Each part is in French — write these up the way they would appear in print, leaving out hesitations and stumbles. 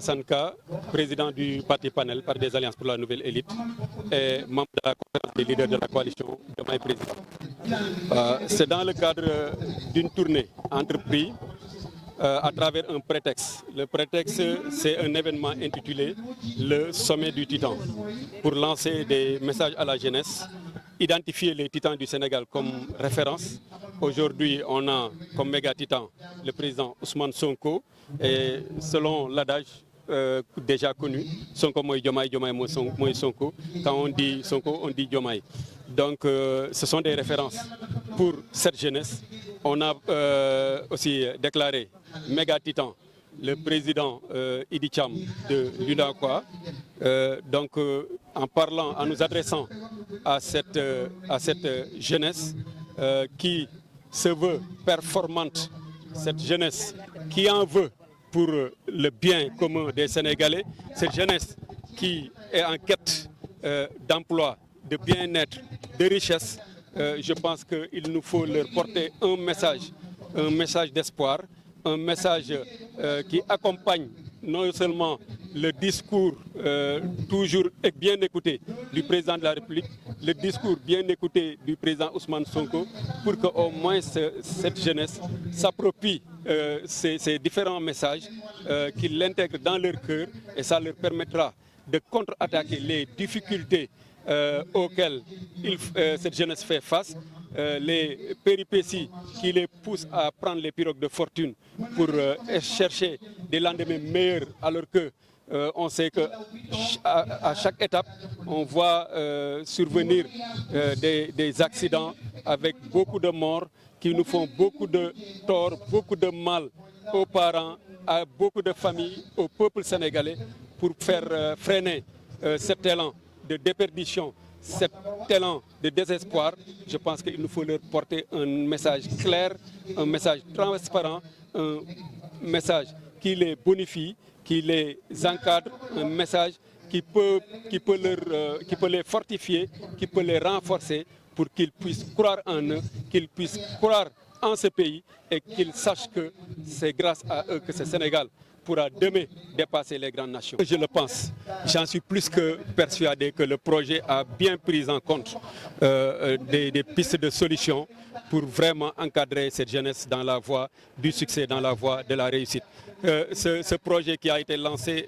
Sanka, président du parti Panel par des Alliances pour la Nouvelle Élite et membre de la conférence des leaders de la coalition Diomaye Président. C'est dans le cadre d'une tournée entreprise à travers un prétexte. Le prétexte, c'est un événement intitulé le Sommet du Titan, pour lancer des messages à la jeunesse, identifier les titans du Sénégal comme référence. Aujourd'hui, on a comme méga titan le président Ousmane Sonko, et selon l'adage déjà connu, Sonko Moy Diomaye, Diomaye Moy Sonko. Quand on dit Sonko, on dit Diomaye. Donc ce sont des références pour cette jeunesse. On a aussi déclaré méga titan le président Idi Cham de l'UNACOA. En parlant, en nous adressant à cette jeunesse qui se veut performante, cette jeunesse qui en veut pour le bien commun des Sénégalais, cette jeunesse qui est en quête d'emploi, de bien-être, de richesse, je pense qu'il nous faut leur porter un message d'espoir, un message qui accompagne non seulement le discours toujours bien écouté du président de la République, le discours bien écouté du président Ousmane Sonko, pour qu'au moins cette jeunesse s'approprie ces différents messages, qu'ils l'intègrent dans leur cœur, et ça leur permettra de contre-attaquer les difficultés auxquelles cette jeunesse fait face, les péripéties qui les poussent à prendre les pirogues de fortune pour chercher des lendemains meilleurs, alors que on sait qu'à chaque étape, on voit survenir des accidents avec beaucoup de morts qui nous font beaucoup de tort, beaucoup de mal aux parents, à beaucoup de familles, au peuple sénégalais, pour faire freiner cet élan de déperdition, cet élan de désespoir. Je pense qu'il nous faut leur porter un message clair, un message transparent, un message qui les bonifie, qui les encadre, un message qui peut les fortifier, qui peut les renforcer, pour qu'ils puissent croire en eux, qu'ils puissent croire en ce pays, et qu'ils sachent que c'est grâce à eux que ce Sénégal pourra demain dépasser les grandes nations. Je le pense, j'en suis plus que persuadé que le projet a bien pris en compte des pistes de solutions pour vraiment encadrer cette jeunesse dans la voie du succès, dans la voie de la réussite. Ce projet qui a été lancé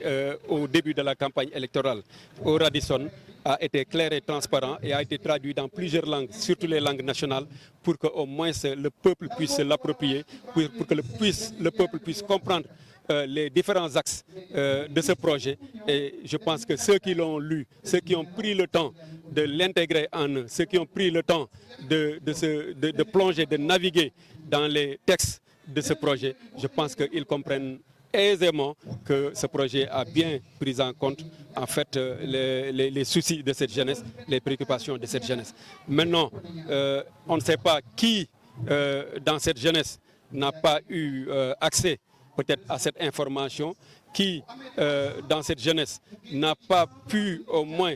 au début de la campagne électorale au Radisson a été clair et transparent et a été traduit dans plusieurs langues, surtout les langues nationales, pour qu'au moins le peuple puisse l'approprier, pour que le peuple puisse comprendre les différents axes de ce projet. Et je pense que ceux qui l'ont lu, ceux qui ont pris le temps de l'intégrer en eux, ceux qui ont pris le temps de plonger, de naviguer dans les textes de ce projet, je pense qu'ils comprennent aisément que ce projet a bien pris en compte en fait les soucis de cette jeunesse, les préoccupations de cette jeunesse. Maintenant, on ne sait pas qui dans cette jeunesse n'a pas eu accès peut-être à cette information, qui dans cette jeunesse n'a pas pu au moins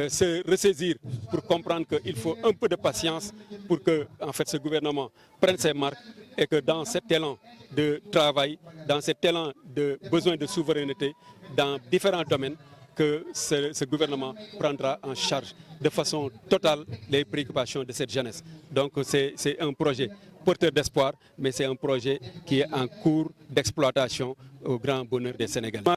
se ressaisir pour comprendre qu'il faut un peu de patience pour que en fait, ce gouvernement prenne ses marques, et que dans cet élan de travail, dans cet élan de besoin de souveraineté, dans différents domaines, que ce gouvernement prendra en charge de façon totale les préoccupations de cette jeunesse. Donc c'est un projet porteur d'espoir, mais c'est un projet qui est en cours d'exploitation au grand bonheur des Sénégalais.